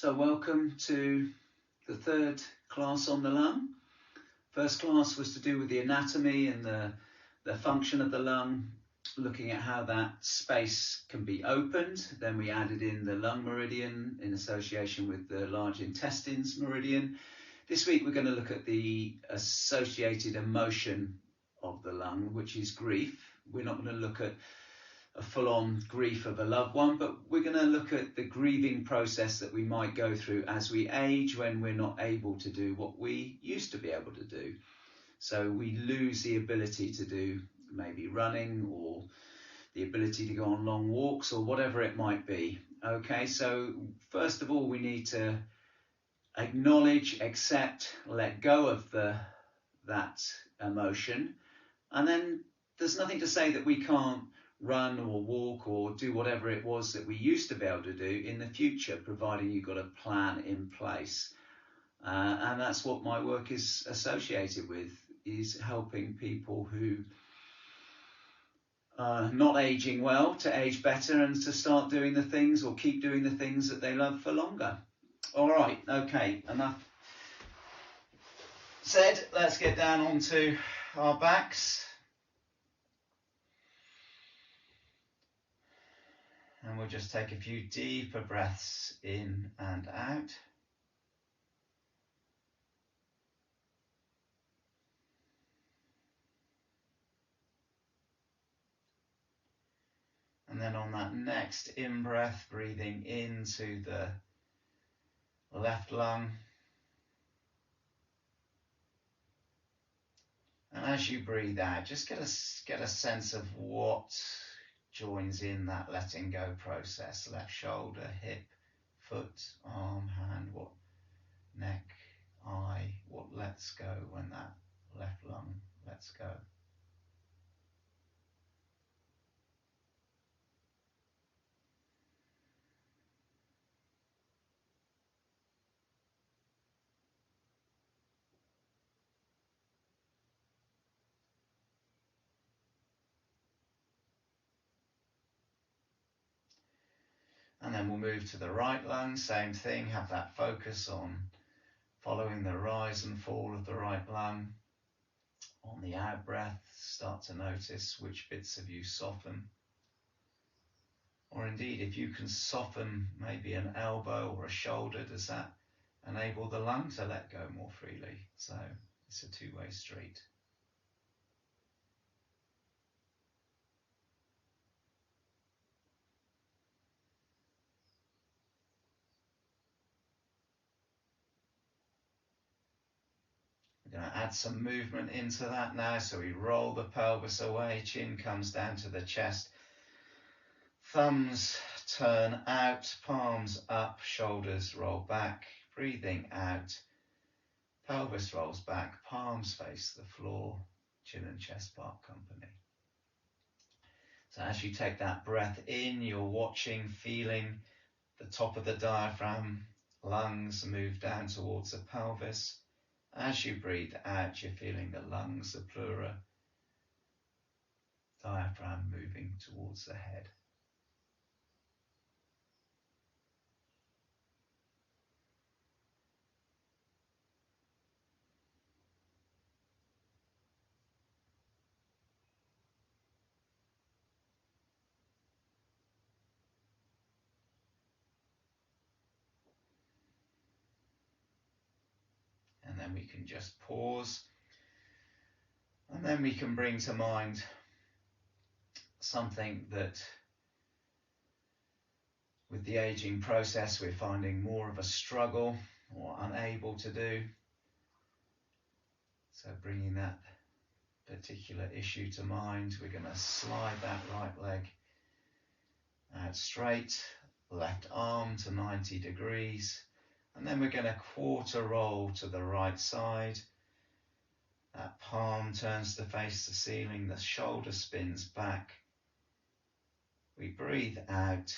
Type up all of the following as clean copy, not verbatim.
So welcome to the third class on the lung. First class was to do with the anatomy and the function of the lung, looking at how that space can be opened. Then we added in the lung meridian in association with the large intestines meridian. This week we're going to look at the associated emotion of the lung, which is grief. We're not going to look at a full-on grief of a loved one, but we're going to look at the grieving process that we might go through as we age, when we're not able to do what we used to be able to do. So we lose the ability to do maybe running, or the ability to go on long walks, or whatever it might be. Okay, so first of all, we need to acknowledge, accept, let go of that emotion, and then there's nothing to say that we can't run or walk or do whatever it was that we used to be able to do in the future, providing you've got a plan in place. And that's what my work is associated with, is helping people who are not aging well to age better and to start doing the things, or keep doing the things that they love for longer. All right, okay, enough said. Let's get down onto our backs. And we'll just take a few deeper breaths in and out. And then on that next in-breath, breathing into the left lung. And as you breathe out, just get a sense of what joins in that letting go process. Left shoulder, hip, foot, arm, hand, what neck, eye, what lets go when that left lung lets go. And then we'll move to the right lung, same thing, have that focus on following the rise and fall of the right lung. On the out breath, start to notice which bits of you soften. Or indeed, if you can soften maybe an elbow or a shoulder, does that enable the lung to let go more freely? So it's a two-way street. We're going to add some movement into that now. So we roll the pelvis away, chin comes down to the chest. Thumbs turn out, palms up, shoulders roll back. Breathing out, pelvis rolls back, palms face the floor, chin and chest part company. So as you take that breath in, you're watching, feeling the top of the diaphragm, lungs move down towards the pelvis. As you breathe out, you're feeling the lungs, the pleura, diaphragm moving towards the head. And then we can just pause, and then we can bring to mind something that with the aging process we're finding more of a struggle or unable to do. So bringing that particular issue to mind, we're going to slide that right leg out straight, left arm to 90 degrees, and then we're going to quarter roll to the right side. That palm turns to face the ceiling, the shoulder spins back. We breathe out,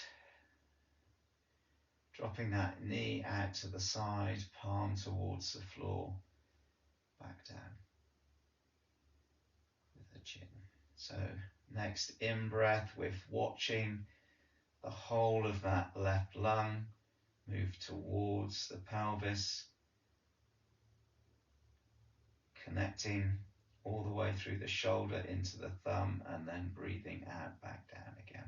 dropping that knee out to the side, palm towards the floor, back down with the chin. So next in breath, with watching the whole of that left lung, Move towards the pelvis, connecting all the way through the shoulder into the thumb, and then breathing out back down again.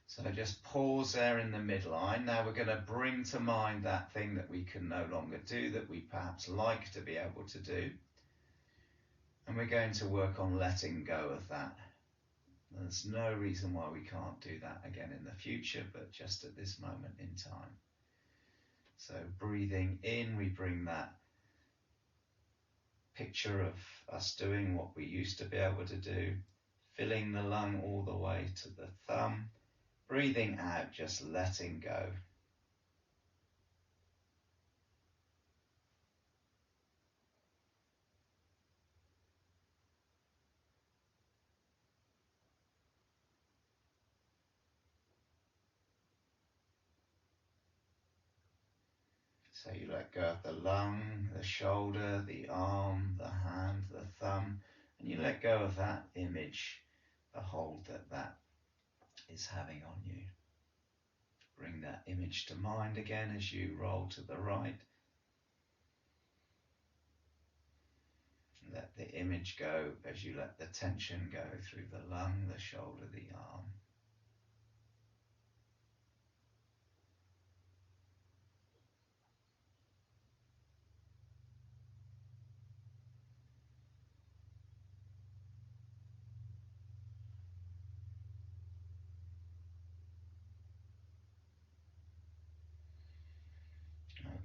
So just pause there in the midline. Now we're going to bring to mind that thing that we can no longer do, that we perhaps like to be able to do. And we're going to work on letting go of that. There's no reason why we can't do that again in the future, but just at this moment in time. So breathing in, we bring that picture of us doing what we used to be able to do, filling the lung all the way to the thumb. Breathing out, just letting go. So you let go of the lung, the shoulder, the arm, the hand, the thumb, and you let go of that image, the hold that is having on you. Bring that image to mind again as you roll to the right. Let the image go as you let the tension go through the lung, the shoulder, the arm.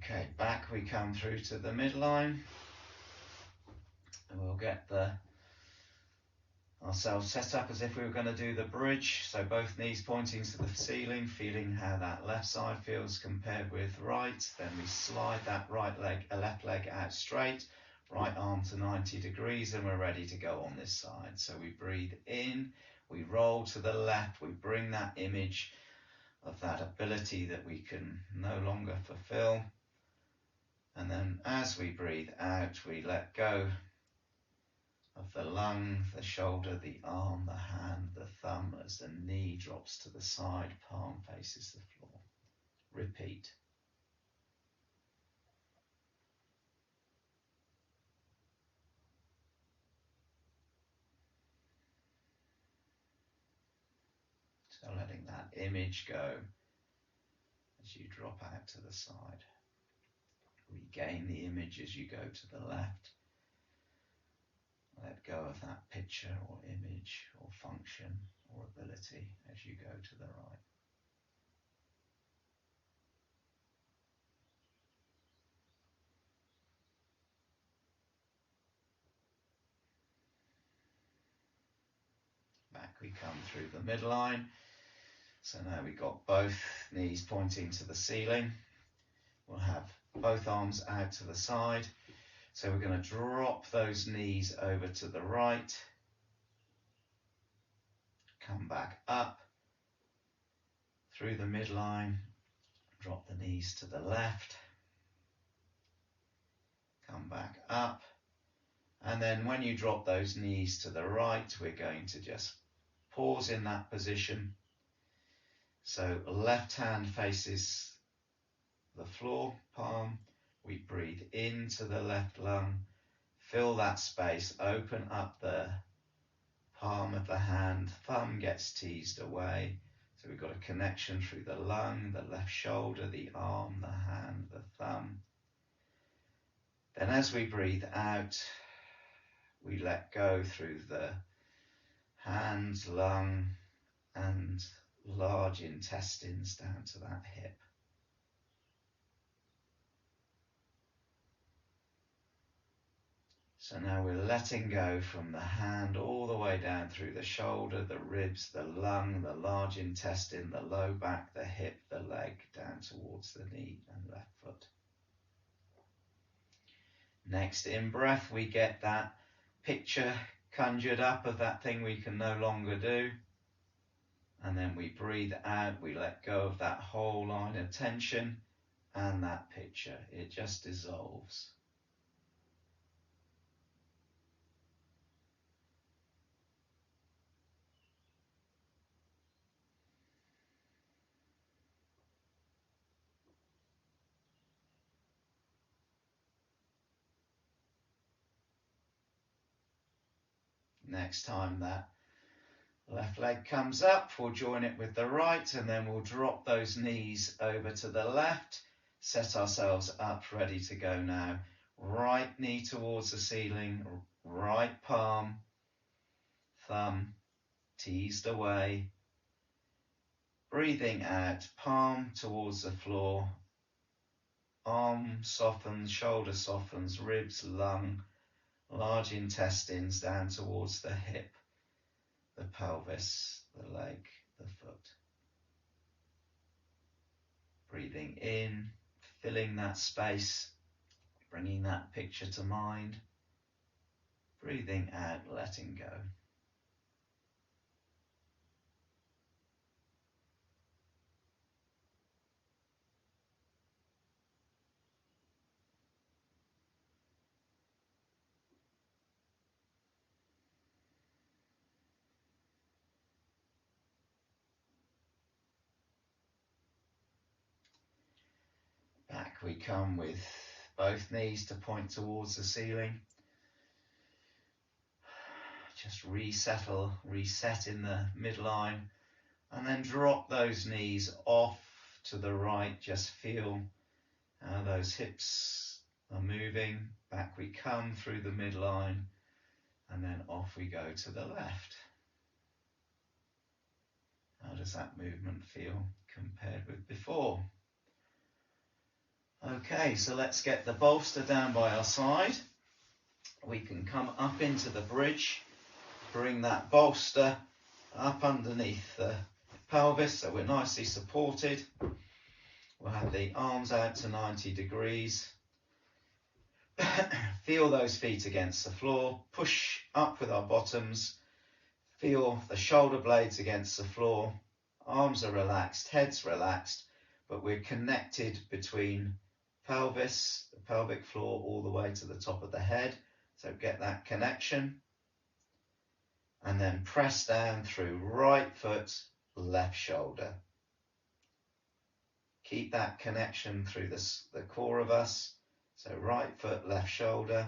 Okay, back we come through to the midline. And we'll get ourselves set up as if we were going to do the bridge. So both knees pointing to the ceiling, feeling how that left side feels compared with right. Then we slide that left leg out straight, right arm to 90 degrees, and we're ready to go on this side. So we breathe in, we roll to the left, we bring that image of that ability that we can no longer fulfill. And then as we breathe out, we let go of the lung, the shoulder, the arm, the hand, the thumb, as the knee drops to the side, palm faces the floor. Repeat. So letting that image go as you drop out to the side. Regain the image as you go to the left. Let go of that picture or image or function or ability as you go to the right. Back we come through the midline. So now we've got both knees pointing to the ceiling. We'll have both arms out to the side. So we're going to drop those knees over to the right. Come back up through the midline. Drop the knees to the left. Come back up. And then when you drop those knees to the right, we're going to just pause in that position. So left hand faces the floor, palm. We breathe into the left lung, fill that space, open up the palm of the hand, thumb gets teased away. So we've got a connection through the lung, the left shoulder, the arm, the hand, the thumb. Then as we breathe out, we let go through the hands, lung, and large intestines down to that hip. So now we're letting go from the hand all the way down through the shoulder, the ribs, the lung, the large intestine, the low back, the hip, the leg, down towards the knee and left foot. Next in breath, we get that picture conjured up of that thing we can no longer do. And then we breathe out, we let go of that whole line of tension and that picture. It just dissolves. Next time that left leg comes up, we'll join it with the right, and then we'll drop those knees over to the left, set ourselves up ready to go now. Right knee towards the ceiling, right palm, thumb teased away. Breathing out, palm towards the floor, arm softens, shoulder softens, ribs, lung, large intestines down towards the hip, the pelvis, the leg, the foot. Breathing in, filling that space, bringing that picture to mind. Breathing out, letting go. Back we come with both knees to point towards the ceiling. Just reset in the midline, and then drop those knees off to the right. Just feel how those hips are moving. Back we come through the midline, and then off we go to the left. How does that movement feel compared with before? Okay, so let's get the bolster down by our side. We can come up into the bridge, bring that bolster up underneath the pelvis so we're nicely supported. We'll have the arms out to 90 degrees. Feel those feet against the floor, push up with our bottoms, feel the shoulder blades against the floor, arms are relaxed, head's relaxed, but we're connected between pelvis, the pelvic floor, all the way to the top of the head. So get that connection. And then press down through right foot, left shoulder. Keep that connection through the core of us. So right foot, left shoulder.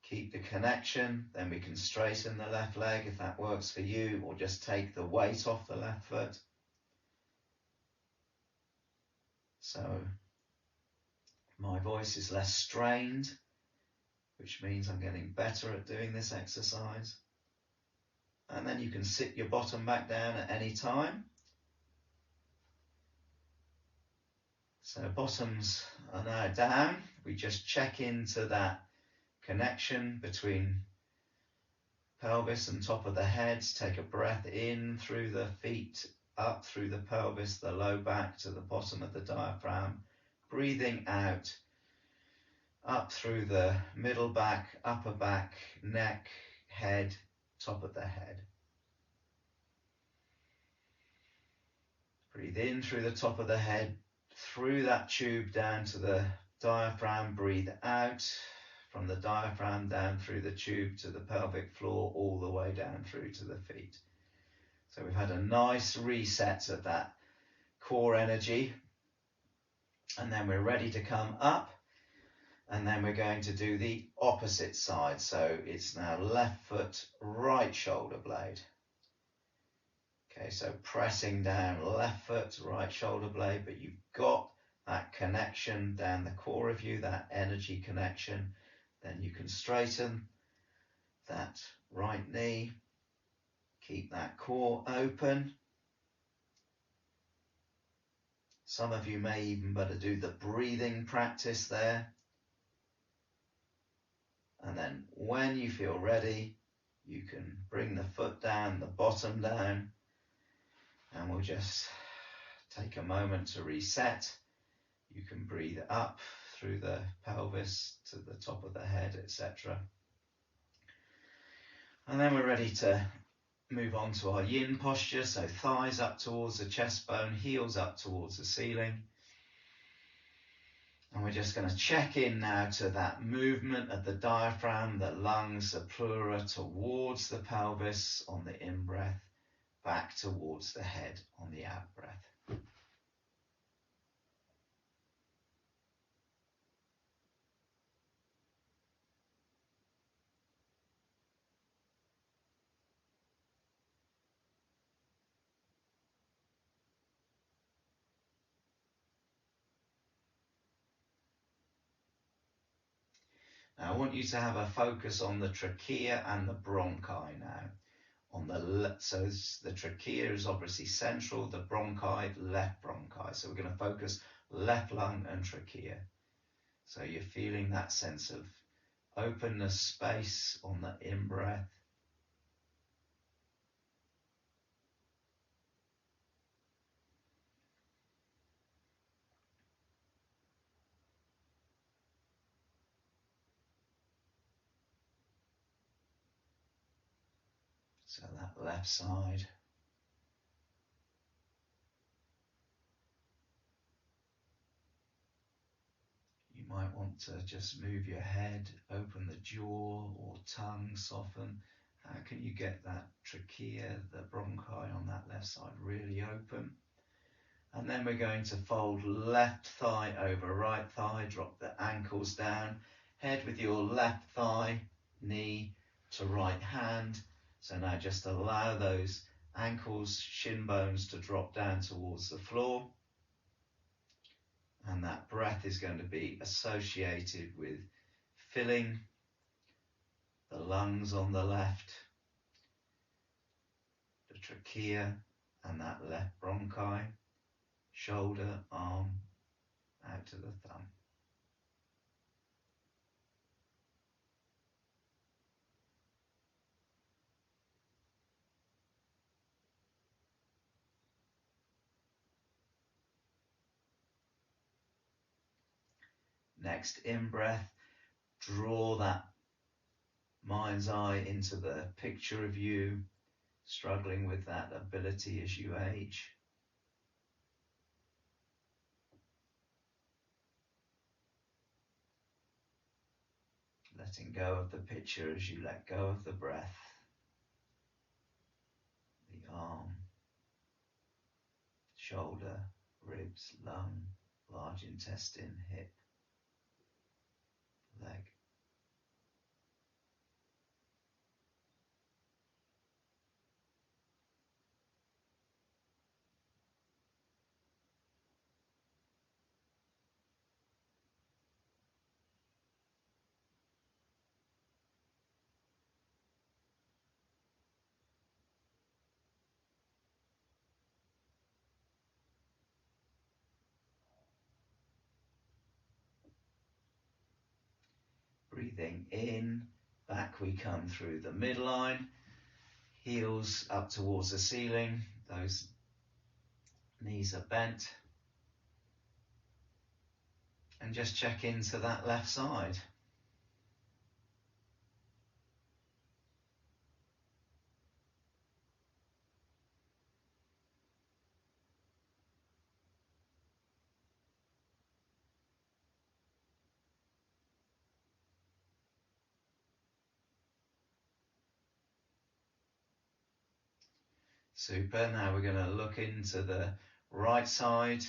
Keep the connection. Then we can straighten the left leg if that works for you, or just take the weight off the left foot. So my voice is less strained, which means I'm getting better at doing this exercise. And then you can sit your bottom back down at any time. So bottoms are now down. We just check into that connection between pelvis and top of the head. Take a breath in through the feet, up through the pelvis, the low back to the bottom of the diaphragm. Breathing out, up through the middle back, upper back, neck, head, top of the head. Breathe in through the top of the head, through that tube down to the diaphragm. Breathe out from the diaphragm down through the tube to the pelvic floor, all the way down through to the feet. So we've had a nice reset of that core energy, and then we're ready to come up, and then we're going to do the opposite side. So it's now left foot, right shoulder blade. Okay, so pressing down left foot, right shoulder blade, but you've got that connection down the core of you, that energy connection. Then you can straighten that right knee, keep that core open. Some of you may even better do the breathing practice there. And then when you feel ready, you can bring the foot down, the bottom down, and we'll just take a moment to reset. You can breathe up through the pelvis to the top of the head, etc. And then we're ready to move on to our yin posture, so thighs up towards the chest bone, heels up towards the ceiling. And we're just going to check in now to that movement of the diaphragm, the lungs, the pleura towards the pelvis on the in-breath, back towards the head on the out-breath. Now I want you to have a focus on the trachea and the bronchi now. So the trachea is obviously central, the bronchi, left bronchi. So we're going to focus left lung and trachea. So you're feeling that sense of openness, space on the in-breath. So that left side. You might want to just move your head, open the jaw or tongue, soften. How can you get that trachea, the bronchi on that left side really open? And then we're going to fold left thigh over right thigh, drop the ankles down, head with your left thigh, knee to right hand. So now just allow those ankles, shin bones to drop down towards the floor. And that breath is going to be associated with filling the lungs on the left, the trachea and that left bronchi, shoulder, arm, out to the thumb. Next in-breath, draw that mind's eye into the picture of you, struggling with that ability as you age. Letting go of the picture as you let go of the breath, the arm, shoulder, ribs, lung, large intestine, hip, leg. Breathing in, back we come through the midline, heels up towards the ceiling, those knees are bent. And just check into that left side. Super. Now we're going to look into the right side,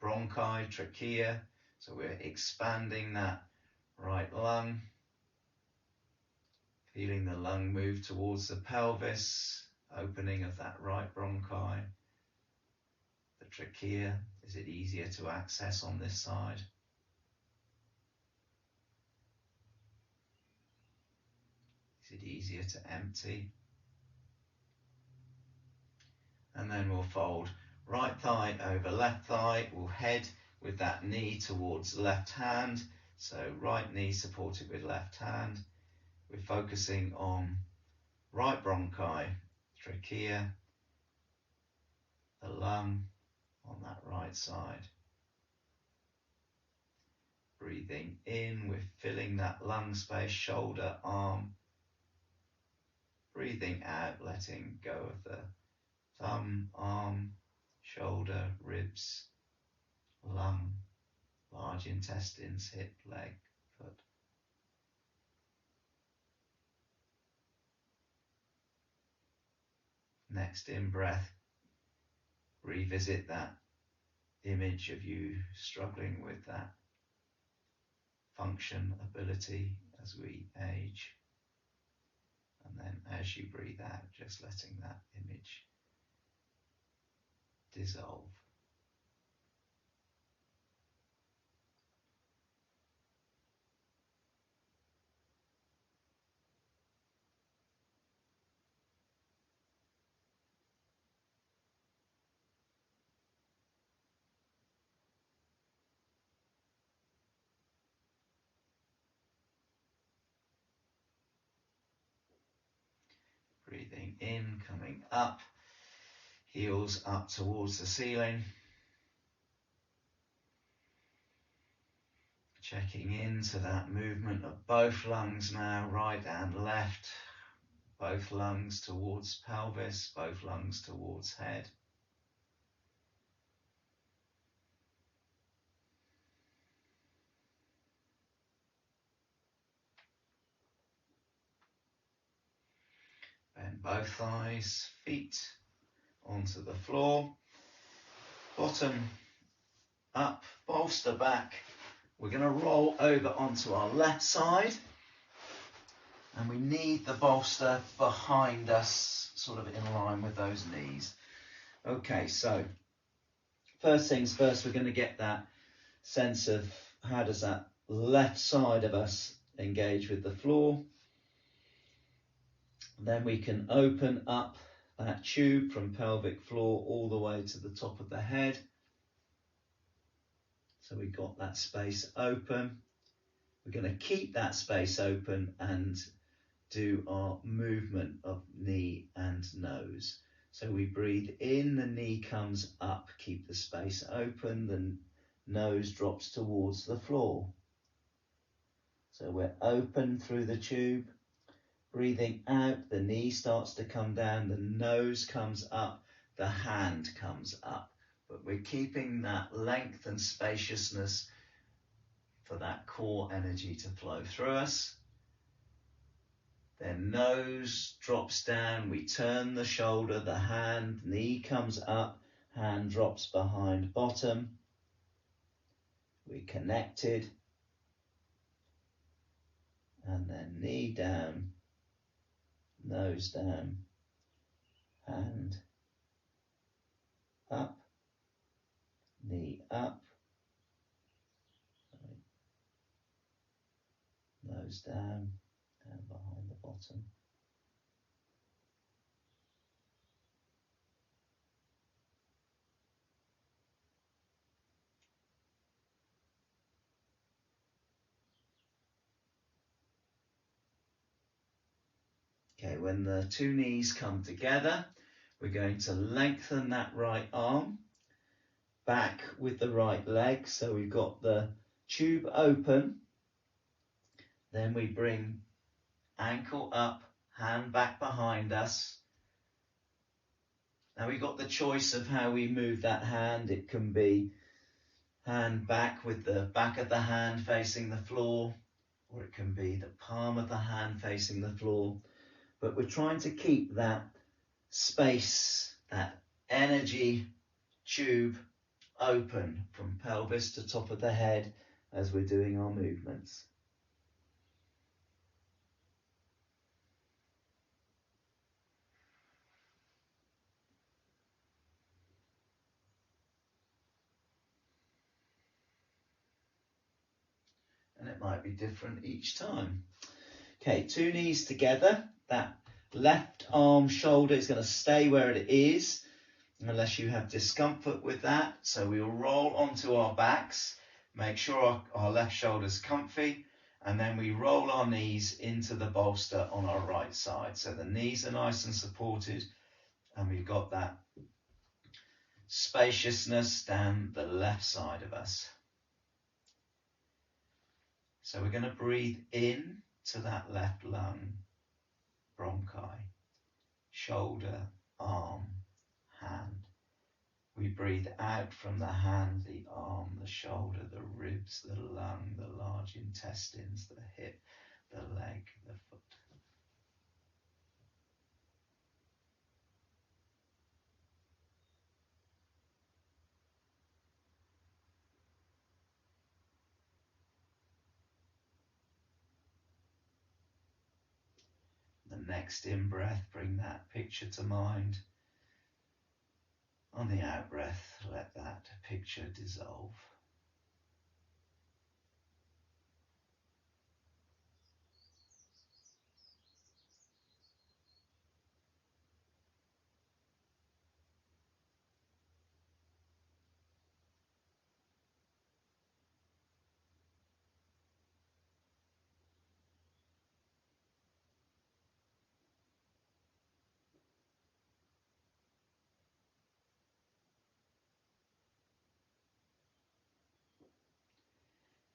bronchi, trachea. So we're expanding that right lung, feeling the lung move towards the pelvis, opening of that right bronchi. The trachea, is it easier to access on this side? Is it easier to empty? And then we'll fold right thigh over left thigh. We'll head with that knee towards left hand. So right knee supported with left hand. We're focusing on right bronchi, trachea, the lung on that right side. Breathing in, we're filling that lung space, shoulder, arm. breathing out, letting go of the thumb, arm, shoulder, ribs, lung, large intestines, hip, leg, foot. Next in breath, revisit that image of you struggling with that function, ability as we age. And then as you breathe out, just letting that image dissolve. Breathing in, coming up, heels up towards the ceiling. Checking into that movement of both lungs now, right and left. Both lungs towards pelvis, both lungs towards head. Bend both thighs, feet onto the floor. Bottom up, bolster back. We're going to roll over onto our left side. And we need the bolster behind us, sort of in line with those knees. Okay, so first things first, we're going to get that sense of how does that left side of us engage with the floor. Then we can open up that tube from pelvic floor all the way to the top of the head. So we've got that space open. We're going to keep that space open and do our movement of knee and nose. So we breathe in, the knee comes up, keep the space open, the nose drops towards the floor. So we're open through the tube. Breathing out, the knee starts to come down, the nose comes up, the hand comes up. But we're keeping that length and spaciousness for that core energy to flow through us. Then nose drops down, we turn the shoulder, the hand, knee comes up, hand drops behind bottom. We're connected. And then knee down, nose down, hand up, knee up, nose down, and behind the bottom. Okay, when the two knees come together, we're going to lengthen that right arm back with the right leg. So we've got the tube open. Then we bring ankle up, hand back behind us. Now we've got the choice of how we move that hand. It can be hand back with the back of the hand facing the floor, or it can be the palm of the hand facing the floor. But we're trying to keep that space, that energy tube open from pelvis to top of the head as we're doing our movements. And it might be different each time. Okay, two knees together. That left arm shoulder is going to stay where it is unless you have discomfort with that. So we'll roll onto our backs, make sure our left shoulder's comfy, and then we roll our knees into the bolster on our right side. So the knees are nice and supported, and we've got that spaciousness down the left side of us. So we're going to breathe in to that left lung, bronchi. shoulder, arm, hand. We breathe out from the hand, the arm, the shoulder, the ribs, the lung, the large intestines, the hip, the leg, the foot. The next in-breath, bring that picture to mind. On the out-breath, let that picture dissolve.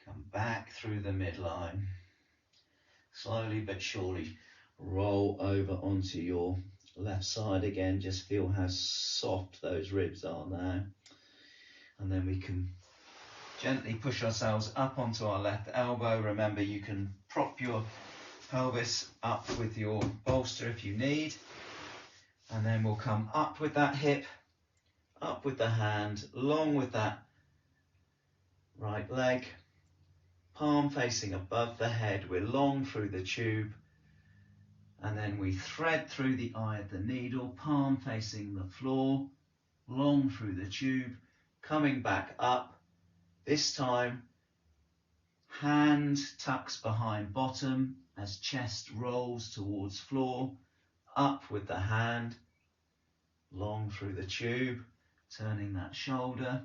Come back through the midline. Slowly but surely roll over onto your left side again. Just feel how soft those ribs are now. And then we can gently push ourselves up onto our left elbow. Remember, you can prop your pelvis up with your bolster if you need. And then we'll come up with that hip, up with the hand, long with that right leg. Palm facing above the head, we're long through the tube, and then we thread through the eye of the needle, palm facing the floor, long through the tube, coming back up. This time, hand tucks behind bottom as chest rolls towards floor, up with the hand, long through the tube, turning that shoulder.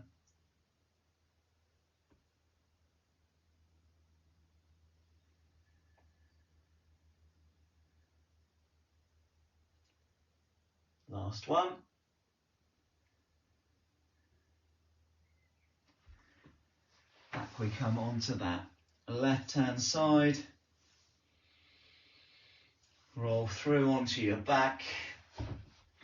Last one. Back we come onto that left hand side. Roll through onto your back.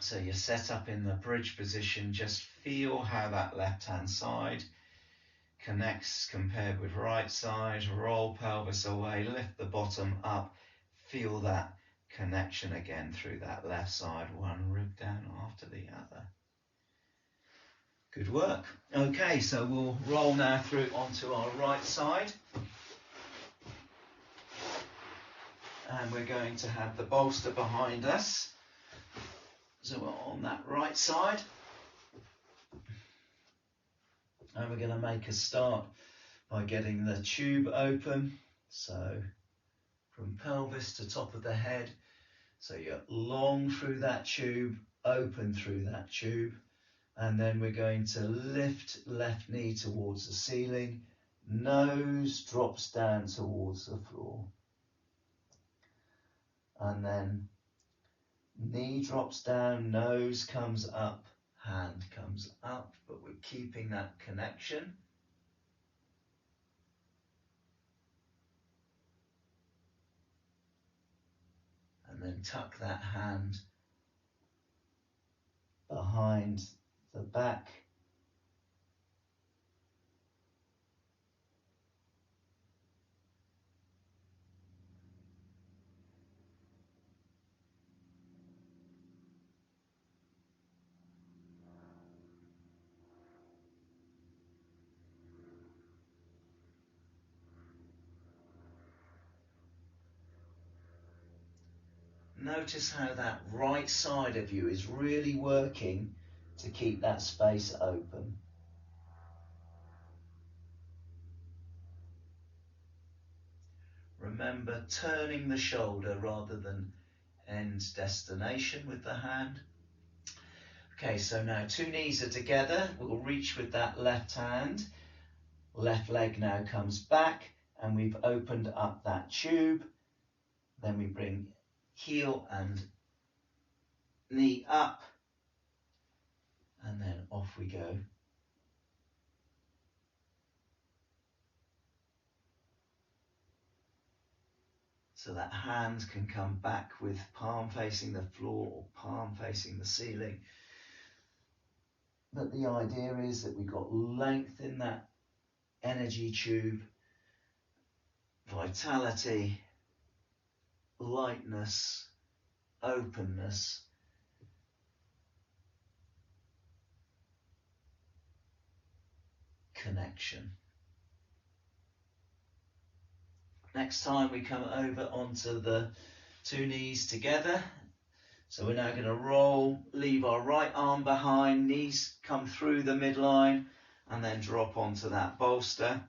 So you're set up in the bridge position. Just feel how that left hand side connects compared with right side. Roll pelvis away, lift the bottom up. Feel that connection again through that left side, one rib down after the other. Good work. Okay, so we'll roll now through onto our right side. And we're going to have the bolster behind us. So we're on that right side. And we're going to make a start by getting the tube open. So from pelvis to top of the head. So you're long through that tube, open through that tube. And then we're going to lift left knee towards the ceiling. Nose drops down towards the floor. And then knee drops down, nose comes up, hand comes up, but we're keeping that connection. And then tuck that hand behind the back. Notice how that right side of you is really working to keep that space open. Remember turning the shoulder rather than end destination with the hand. Okay, so now two knees are together. We'll reach with that left hand. Left leg now comes back and we've opened up that tube. Then we bring heel and knee up and then off we go. So that hand can come back with palm facing the floor or palm facing the ceiling. But the idea is that we've got length in that energy tube, vitality, lightness, openness, connection. Next time we come over onto the two knees together. So we're now going to roll, leave our right arm behind, knees come through the midline and then drop onto that bolster.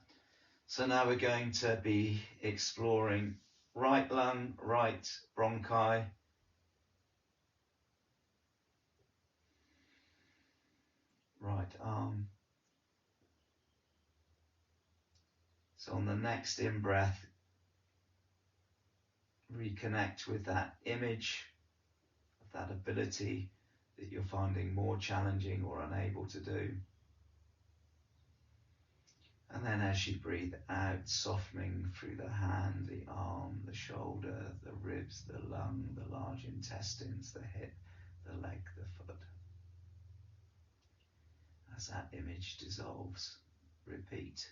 So now we're going to be exploring right lung, right bronchi, right arm. So on the next in-breath, reconnect with that image of that ability that you're finding more challenging or unable to do. And then as you breathe out, softening through the hand, the arm, the shoulder, the ribs, the lung, the large intestines, the hip, the leg, the foot. As that image dissolves, repeat.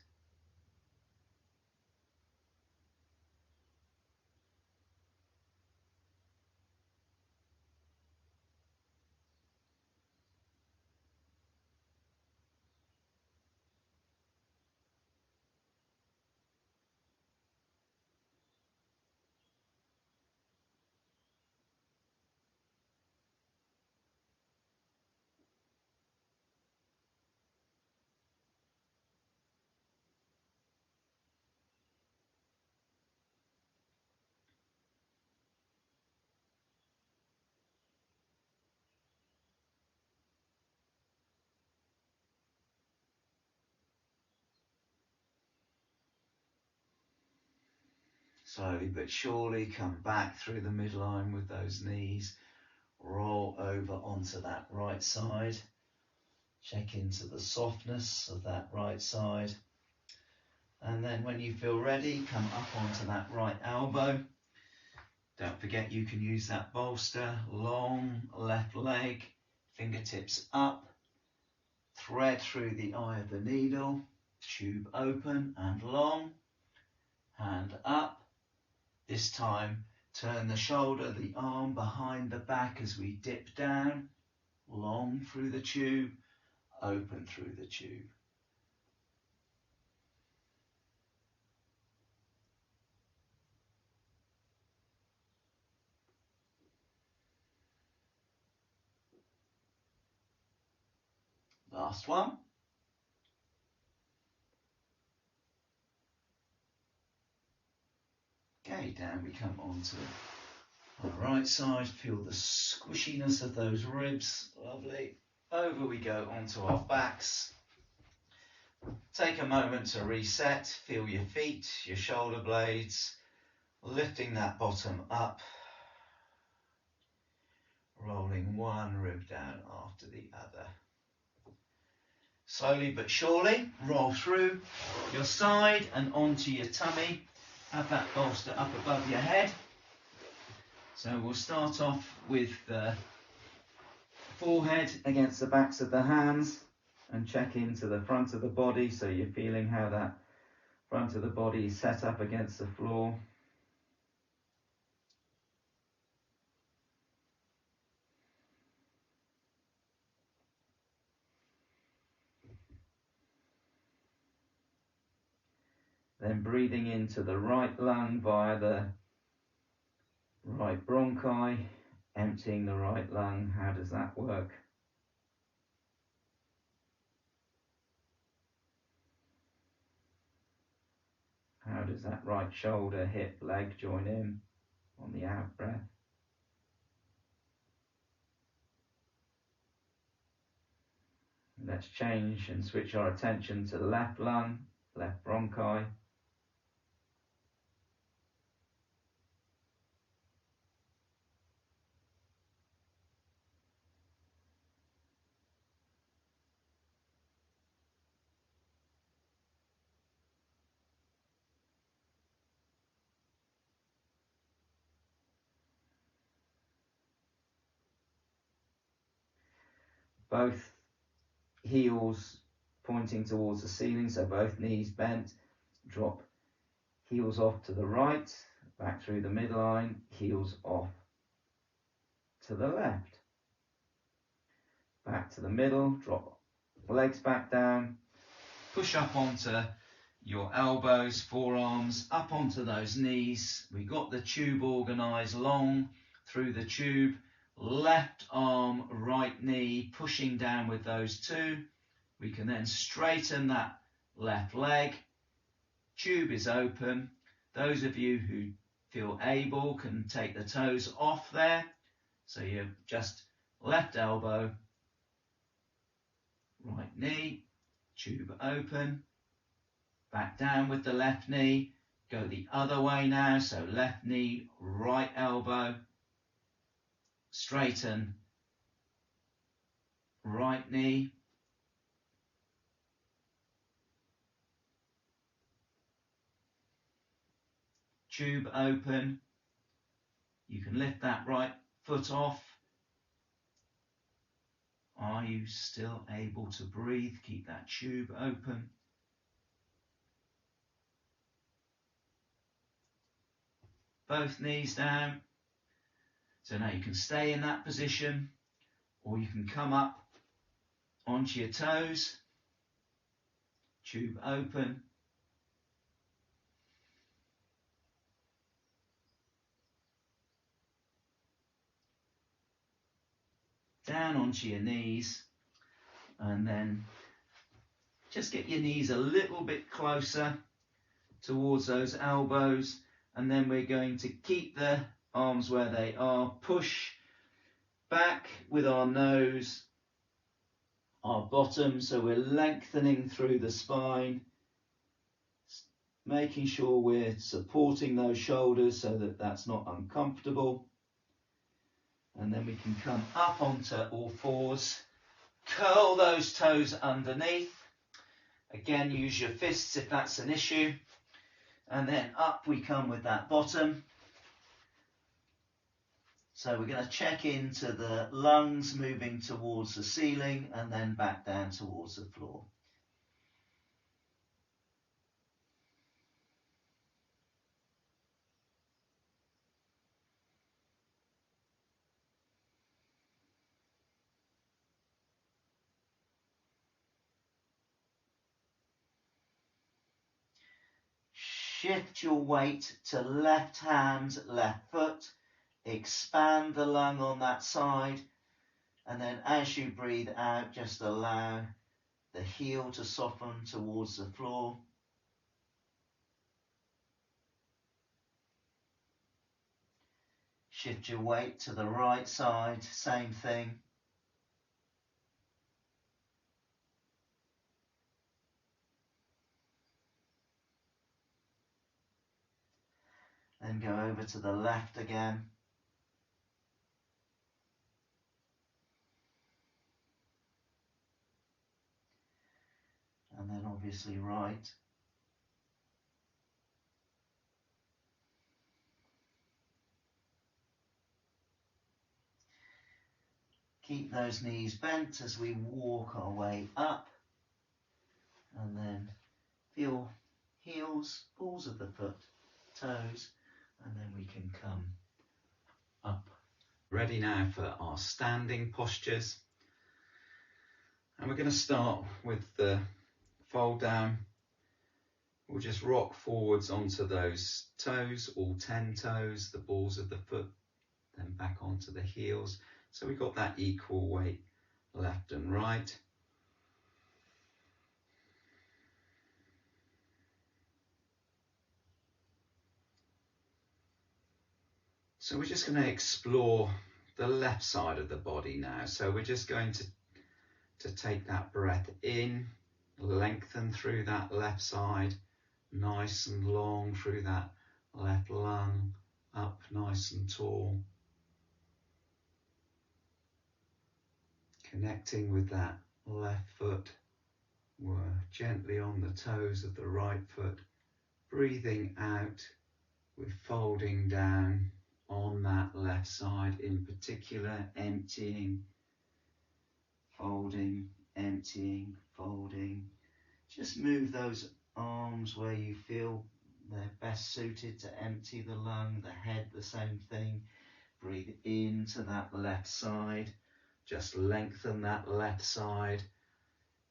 Slowly but surely come back through the midline with those knees. Roll over onto that right side. Check into the softness of that right side. And then when you feel ready, come up onto that right elbow. Don't forget you can use that bolster. Long left leg, fingertips up. Thread through the eye of the needle. Tube open and long. Hand up. This time, turn the shoulder, the arm behind the back as we dip down, long through the tube, open through the tube. Last one. Okay, down we come onto our right side. Feel the squishiness of those ribs. Lovely. Over we go onto our backs. Take a moment to reset. Feel your feet, your shoulder blades, lifting that bottom up. Rolling one rib down after the other. Slowly but surely, roll through your side and onto your tummy. Have that bolster up above your head. So we'll start off with the forehead against the backs of the hands and check into the front of the body, so you're feeling how that front of the body is set up against the floor. Then breathing into the right lung via the right bronchi, emptying the right lung. How does that work? How does that right shoulder, hip, leg join in on the out breath? Let's change and switch our attention to the left lung, left bronchi. both heels pointing towards the ceiling, so both knees bent. Drop heels off to the right, back through the midline, heels off to the left. Back to the middle, drop legs back down, push up onto your elbows, forearms, up onto those knees. We got the tube organised long through the tube. Left arm, right knee, pushing down with those two. We can then straighten that left leg. Tube is open. Those of you who feel able can take the toes off there. So you're just left elbow, right knee, tube open, back down with the left knee. Go the other way now. So left knee, right elbow, straighten, right knee. Tube open. You can lift that right foot off. Are you still able to breathe? Keep that tube open. Both knees down. So now you can stay in that position, or you can come up onto your toes. Tube open. Down onto your knees, and then just get your knees a little bit closer towards those elbows, and then we're going to keep the arms where they are. Push back with our nose, our bottom, so we're lengthening through the spine, making sure we're supporting those shoulders so that that's not uncomfortable. And then we can come up onto all fours, curl those toes underneath. Again, use your fists if that's an issue. And then up we come with that bottom. So we're going to check into the lungs, moving towards the ceiling and then back down towards the floor. Shift your weight to left hand, left foot. Expand the lung on that side. And then as you breathe out, just allow the heel to soften towards the floor. Shift your weight to the right side, same thing. Then go over to the left again. And then obviously right. Keep those knees bent as we walk our way up. And then feel heels, balls of the foot, toes, and then we can come up. Ready now for our standing postures. And we're going to start with the fold down. We'll just rock forwards onto those toes, all 10 toes, the balls of the foot, then back onto the heels. So we've got that equal weight left and right. So we're just going to explore the left side of the body now. So we're just going to take that breath in, lengthen through that left side, nice and long through that left lung, up nice and tall. Connecting with that left foot, we're gently on the toes of the right foot. Breathing out, we're folding down on that left side, in particular emptying folding, emptying, folding. Just move those arms where you feel they're best suited to empty the lung, the head the same thing. Breathe into that left side, just lengthen that left side,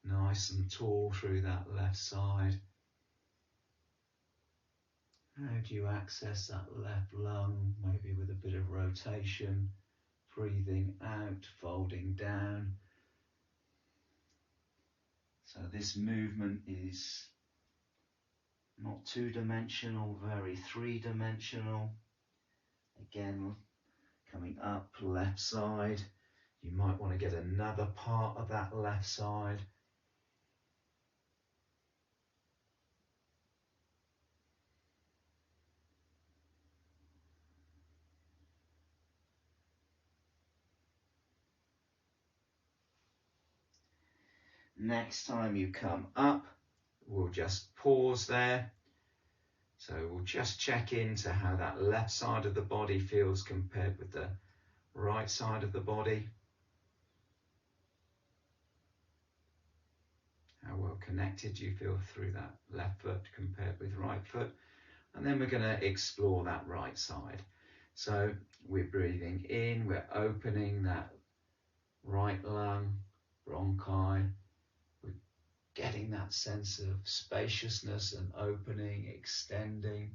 nice and tall through that left side. How do you access that left lung? Maybe with a bit of rotation, breathing out, folding down. So this movement is not two-dimensional, very three-dimensional. Again, coming up left side. You might want to get another part of that left side. Next time you come up, we'll just pause there. So we'll just check into how that left side of the body feels compared with the right side of the body. How well connected you feel through that left foot compared with right foot. And then we're going to explore that right side. So we're breathing in, we're opening that right lung, bronchi. We're getting that sense of spaciousness and opening, extending.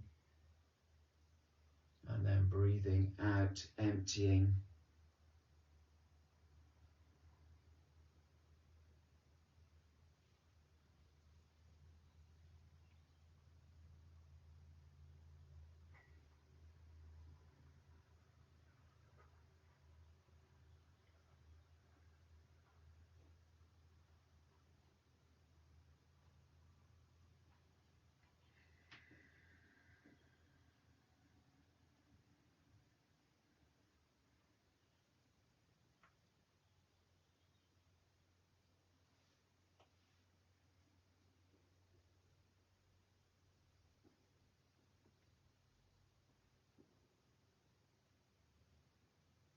And then breathing out, emptying.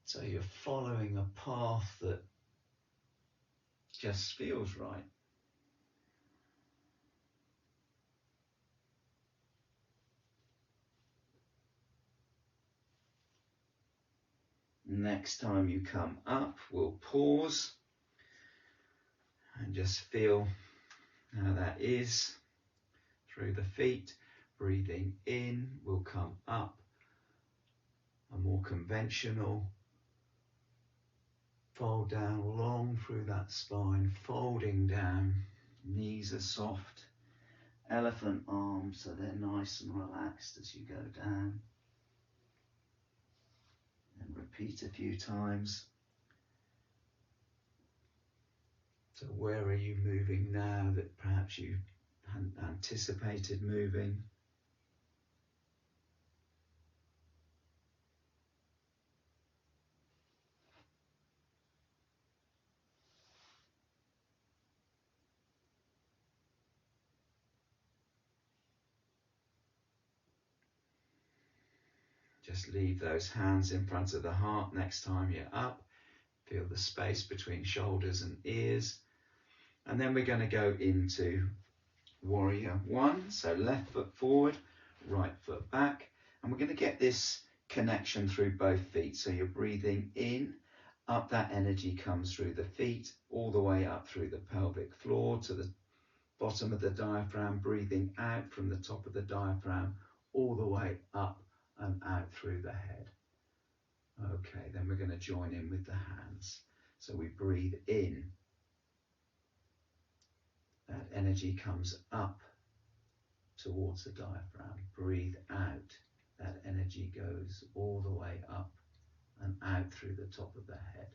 So you're following a path that just feels right. Next time you come up, we'll pause and just feel how that is through the feet. Breathing in, we'll come up, a more conventional fold down long through that spine, folding down, knees are soft, elephant arms so they're nice and relaxed as you go down. And repeat a few times. So where are you moving now that perhaps you hadn't anticipated moving? Just leave those hands in front of the heart next time you're up. Feel the space between shoulders and ears. And then we're going to go into Warrior One. So left foot forward, right foot back. And we're going to get this connection through both feet. So you're breathing in, up that energy comes through the feet, all the way up through the pelvic floor to the bottom of the diaphragm, breathing out from the top of the diaphragm, all the way up and out through the head. Okay, then we're going to join in with the hands. So we breathe in. That energy comes up towards the diaphragm. Breathe out. That energy goes all the way up and out through the top of the head.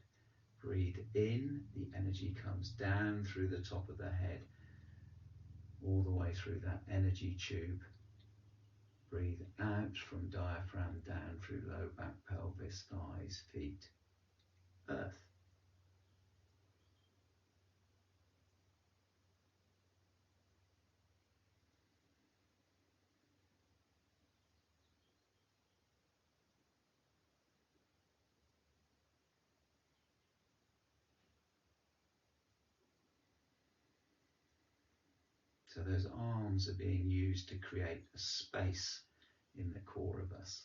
Breathe in. The energy comes down through the top of the head, all the way through that energy tube. Breathe out from diaphragm down through low back, pelvis, thighs, feet, earth. So those arms are being used to create a space in the core of us.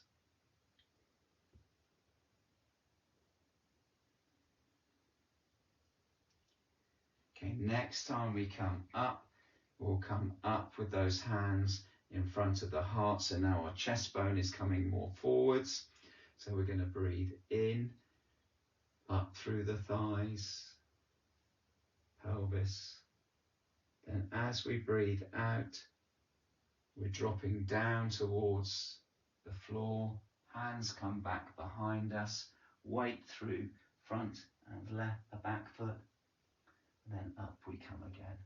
Okay, next time we come up, we'll come up with those hands in front of the heart. So now our chest bone is coming more forwards. So we're going to breathe in, up through the thighs, pelvis. Then as we breathe out, we're dropping down towards the floor. Hands come back behind us. Weight through front and left, the back foot. And then up we come again.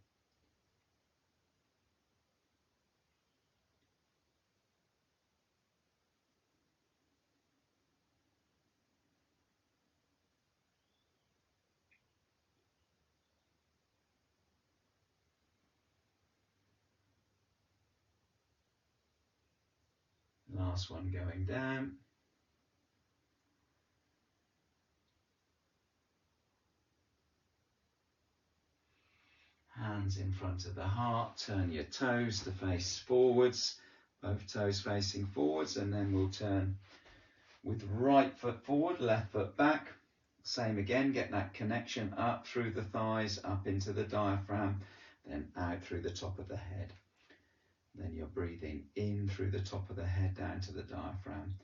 Last one going down. Hands in front of the heart. Turn your toes to face forwards. Both toes facing forwards, and then we'll turn with right foot forward, left foot back. Same again, get that connection up through the thighs, up into the diaphragm, then out through the top of the head. Then you're breathing in through the top of the head, down to the diaphragm,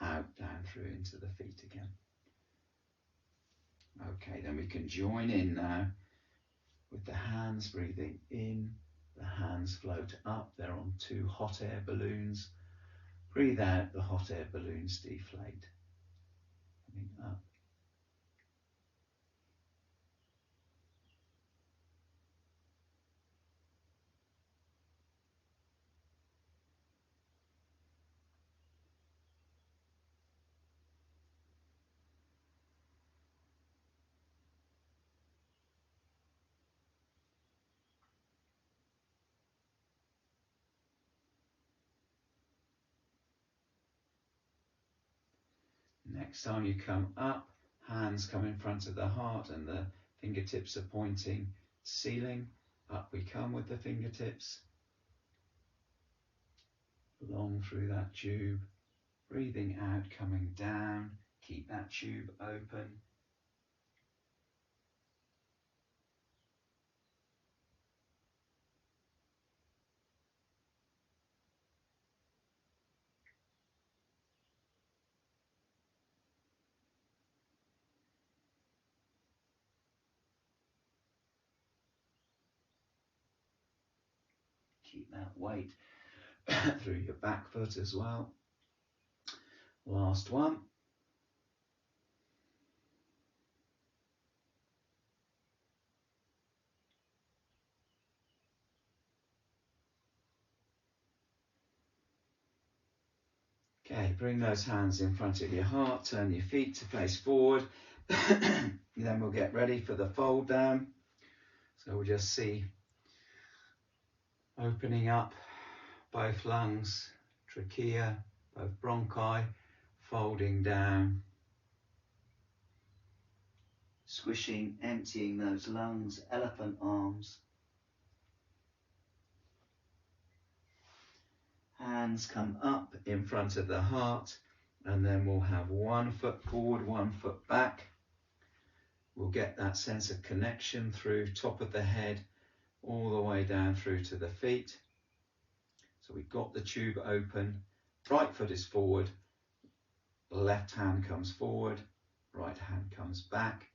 out, down through into the feet again. Okay, then we can join in now with the hands breathing in. The hands float up, they're on 2 hot air balloons. Breathe out, the hot air balloons deflate. Coming up. Next time you come up, hands come in front of the heart and the fingertips are pointing ceiling. Up we come with the fingertips. Long through that tube. Breathing out, coming down. Keep that tube open. Keep that weight through your back foot as well. Last one. Okay, bring those hands in front of your heart, turn your feet to face forward. Then we'll get ready for the fold down. So we'll just see opening up both lungs, trachea, both bronchi, folding down. Squishing, emptying those lungs, elephant arms. Hands come up in front of the heart, and then we'll have 1 foot forward, 1 foot back. We'll get that sense of connection through top of the head, all the way down through to the feet. So we've got the tube open, right foot is forward, left hand comes forward, right hand comes back.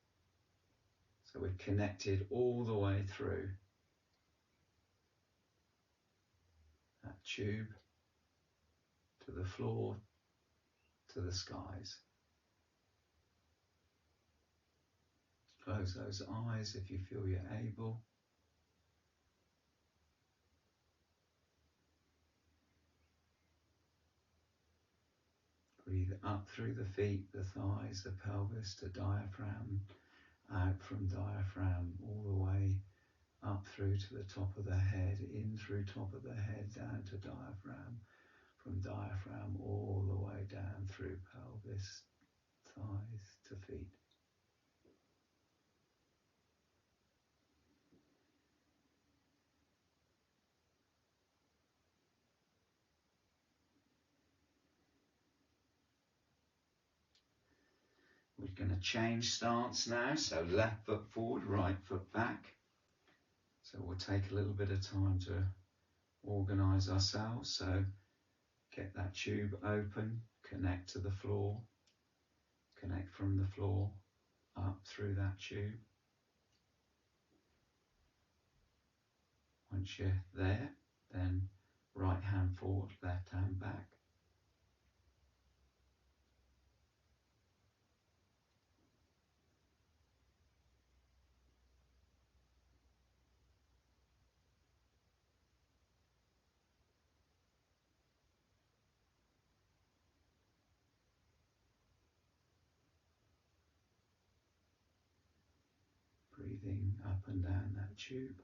So we're connected all the way through that tube, to the floor, to the skies. Close those eyes if you feel you're able. Breathe up through the feet, the thighs, the pelvis, to diaphragm, out from diaphragm, all the way up through to the top of the head, in through top of the head, down to diaphragm, from diaphragm all the way down through pelvis, thighs to feet. going to change stance now. So left foot forward, right foot back. So we'll take a little bit of time to organise ourselves. So get that tube open, connect to the floor, connect from the floor up through that tube. Once you're there, then right hand forward, left hand back. Breathing up and down that tube.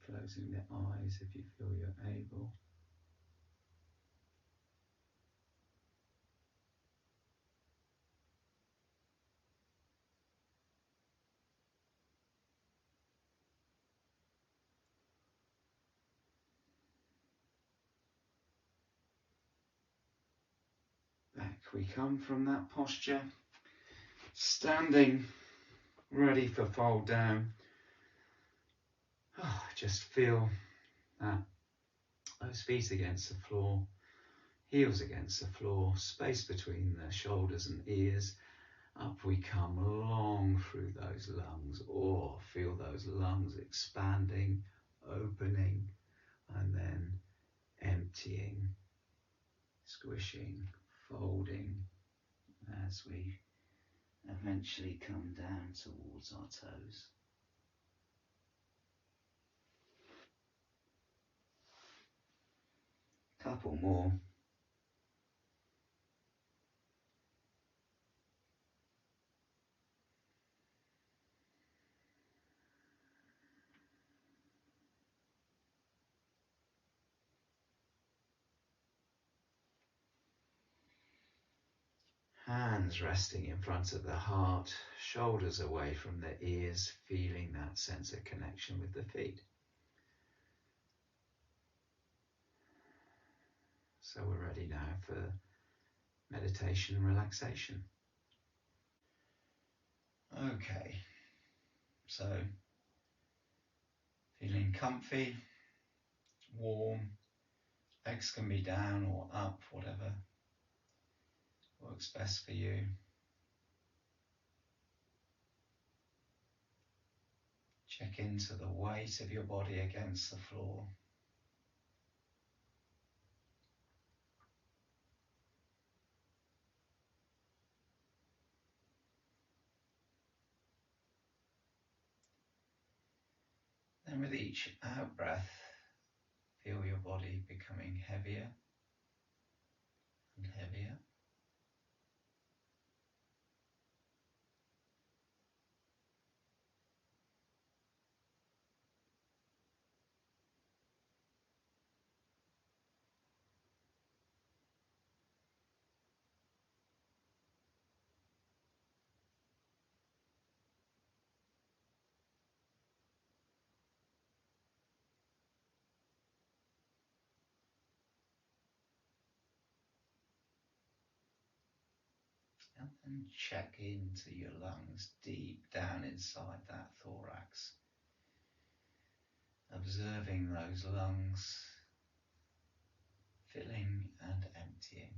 Closing the eyes if you feel you're able. Back we come from that posture. Standing, ready for fold down. Oh, just feel that those feet against the floor, heels against the floor, space between the shoulders and ears. Up we come, long through those lungs. Oh, feel those lungs expanding, opening, and then emptying, squishing, folding as we eventually come down towards our toes. Couple more. Hands resting in front of the heart, shoulders away from the ears, feeling that sense of connection with the feet. So we're ready now for meditation and relaxation. Okay, so feeling comfy, warm, legs can be down or up, whatever works best for you. Check into the weight of your body against the floor. Then with each out breath, feel your body becoming heavier and heavier. And then check into your lungs deep down inside that thorax. Observing those lungs filling and emptying.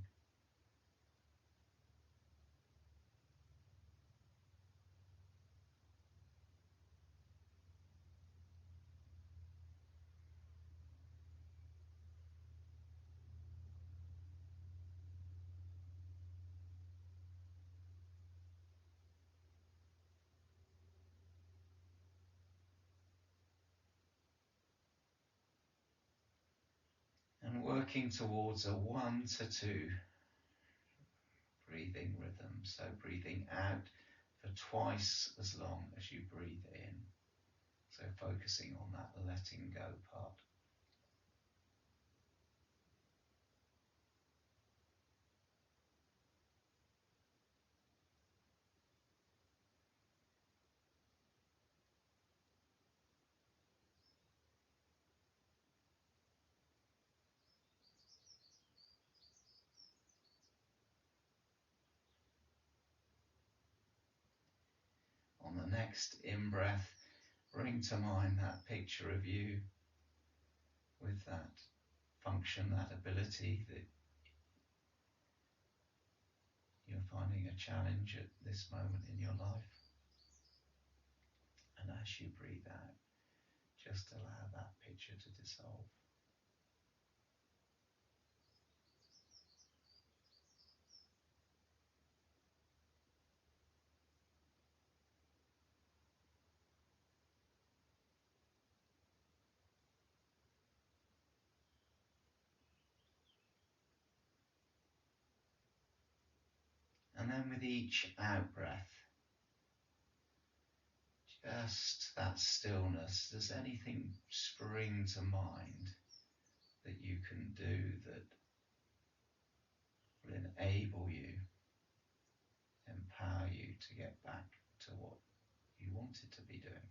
And working towards a 1 to 2 breathing rhythm. So breathing out for twice as long as you breathe in. So focusing on that letting go part. next in-breath, bring to mind that picture of you with that function, that ability that you're finding a challenge at this moment in your life. And as you breathe out, just allow that picture to dissolve. And then with each out-breath, just that stillness. Does anything spring to mind that you can do that will enable you, empower you to get back to what you wanted to be doing?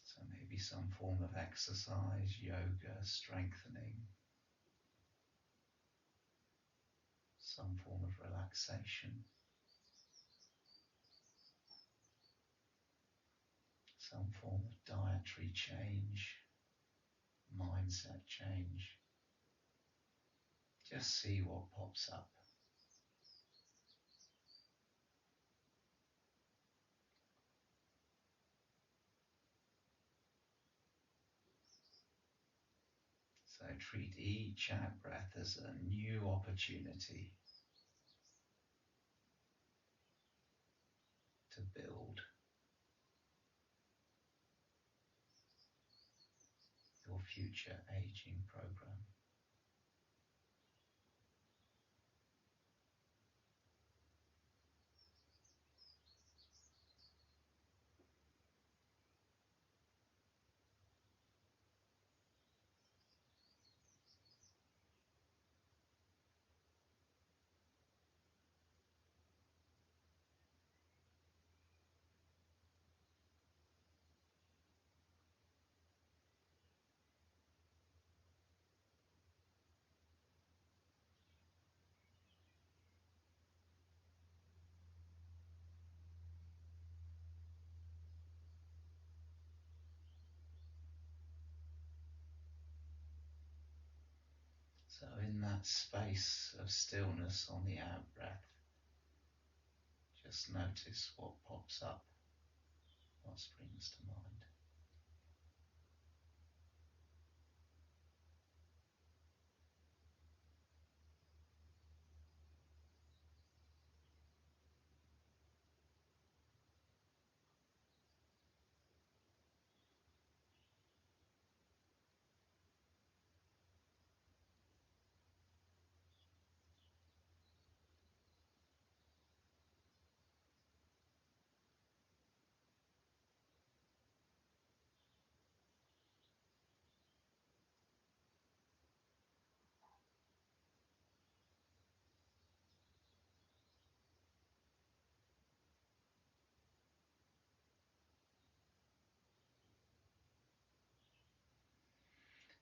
So maybe some form of exercise, yoga, strengthening, some form of relaxation, some form of dietary change, mindset change. Just see what pops up. So treat each out breath as a new opportunity to build your future aging program. So in that space of stillness on the out breath, just notice what pops up, what springs to mind.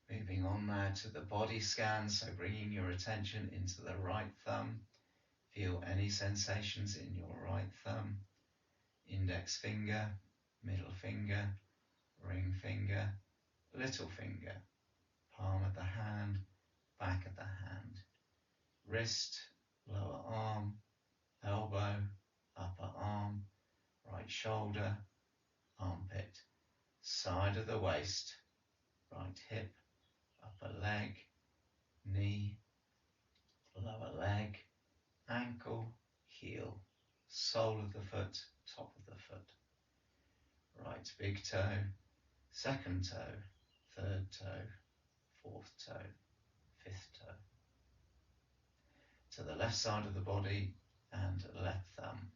Moving on now to the body scan, so bringing your attention into the right thumb. Feel any sensations in your right thumb, index finger, middle finger, ring finger, little finger, palm of the hand, back of the hand, wrist, lower arm, elbow, upper arm, right shoulder, armpit, side of the waist, right hip, upper leg, knee, lower leg, ankle, heel, sole of the foot, top of the foot, right big toe, second toe, third toe, fourth toe, fifth toe. To the left side of the body and left thumb,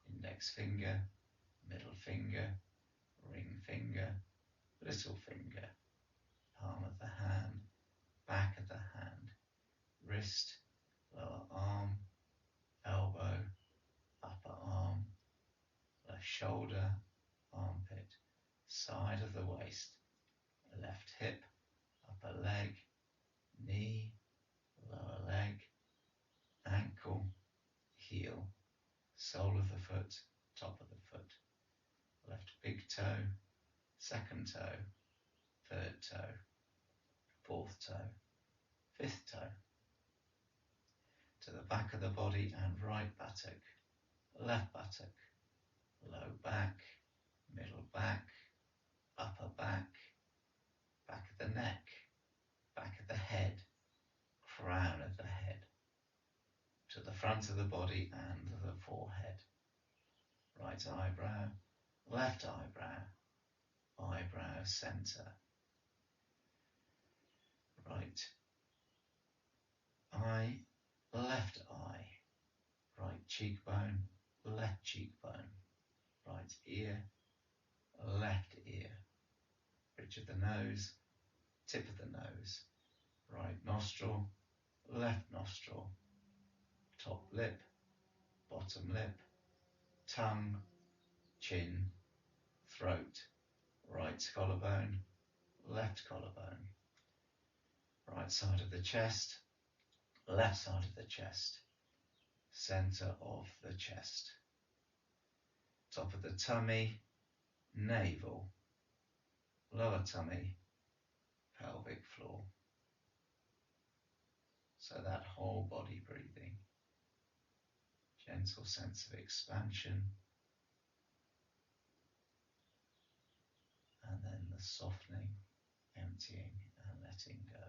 index finger, middle finger, ring finger, little finger, palm of the hand, back of the hand, wrist, lower arm, elbow, upper arm, left shoulder, armpit, side of the waist, left hip, upper leg, knee, lower leg, sole of the foot, top of the foot, left big toe, second toe, third toe, fourth toe, fifth toe, to the back of the body and right buttock, left buttock, low back, middle back, upper back, back of the neck, back of the head, crown of the head, to the front of the body and the forehead, right eyebrow, left eyebrow, eyebrow centre, right eye, left eye, right cheekbone, left cheekbone, right ear, left ear, bridge of the nose, tip of the nose, right nostril, left nostril, top lip, bottom lip, tongue, chin, throat, right collarbone, left collarbone, right side of the chest, left side of the chest, centre of the chest, top of the tummy, navel, lower tummy, pelvic floor. So that whole body breathing, gentle sense of expansion, and then the softening, emptying and letting go.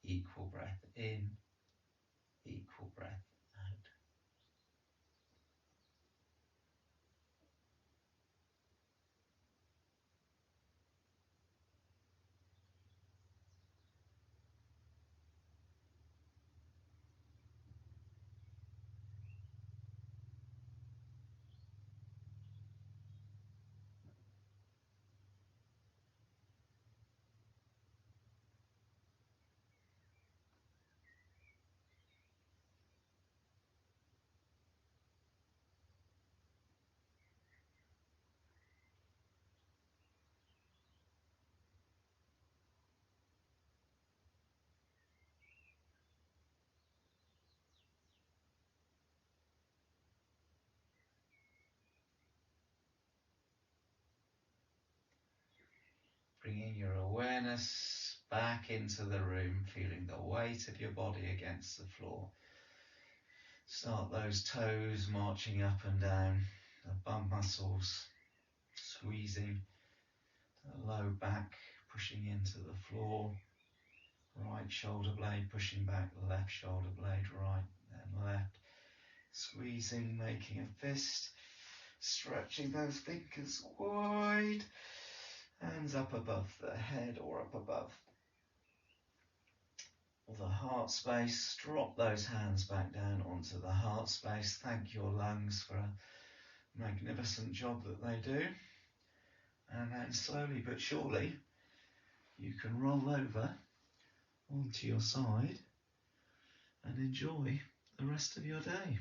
Equal breath in, equal breath out. Bringing your awareness back into the room, feeling the weight of your body against the floor. Start those toes marching up and down, the bum muscles squeezing, the low back pushing into the floor, right shoulder blade pushing back, left shoulder blade right, then left, squeezing, making a fist, stretching those fingers wide, hands up above the head or up above the heart space. Drop those hands back down onto the heart space. Thank your lungs for a magnificent job that they do. And then slowly but surely you can roll over onto your side and enjoy the rest of your day.